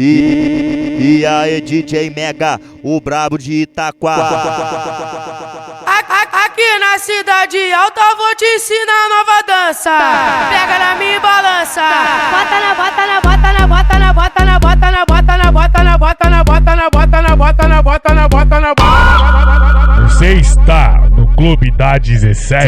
E aí, DJ Mega, o brabo de Itaquá. Aqui na cidade alta vou te ensinar nova dança. Pega na minha balança. Bota na, bota na, bota na, bota na, bota na, bota na, bota na, bota na, bota na, bota na, bota na, bota na, bota na, bota na, bota. Você está no Clube da 17.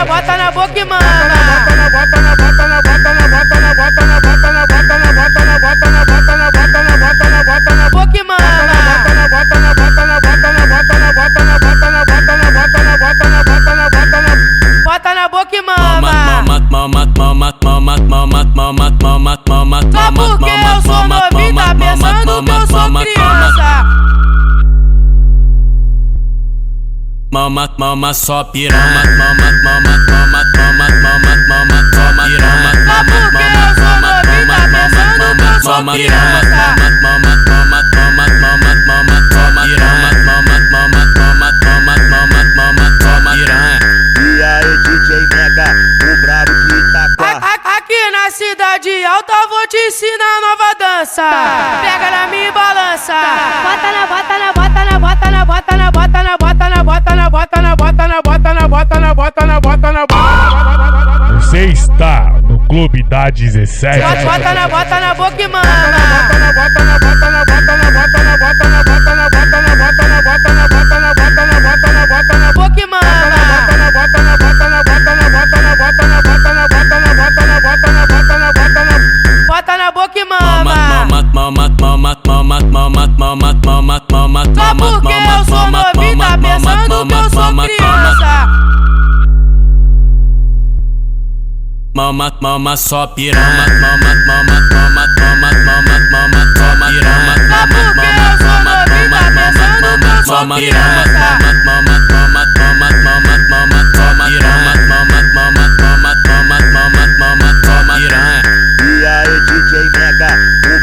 Bota na boca e manda. Bota na, bota na, bota na, bota na, bota na, bota na, bota na, bota na, bota na, bota na, bota na, bota na, bota na, bota na, boca e manda. bota na, bota na, bota na, bota na, bota na, bota na, bota na, bota na, bota na, bota na, bota na, bota na, bota na boca e mama. Só porque eu sou novinho, tá pensando que eu sou criança. Mama só piranha, mama só piranha. Só porque eu sou novinho, tá pensando que eu sou criança. E aí, DJ Mega, o brabo de Itaquá. Aqui na cidade alta vou te ensinar nova dança. Pega na minha balança. Bota na, bota na, bota na, bota na, bota na, bota na, bota na, bota na, bota na, bota na, bota na, bota na, bota na, bota na. Você está no Clube da 17. Bota na boca e manda. Bota na, bota na, bota na, bota na, bota na, bota na, bota na, bota na, bota na, bota na, bota na, bota na, bota na, bota na, boca e manda. bota na, bota na, bota na, bota na, bota na, bota na, bota na, bota na, bota na, bota na, bota na, bota na. Bota na boca e mama. Só porque eu sou novinho, tá pensando que eu sou criança. Mama só piranha, Só porque eu sou novinho, tá pensando que eu sou criança. E aí, DJ Mega, o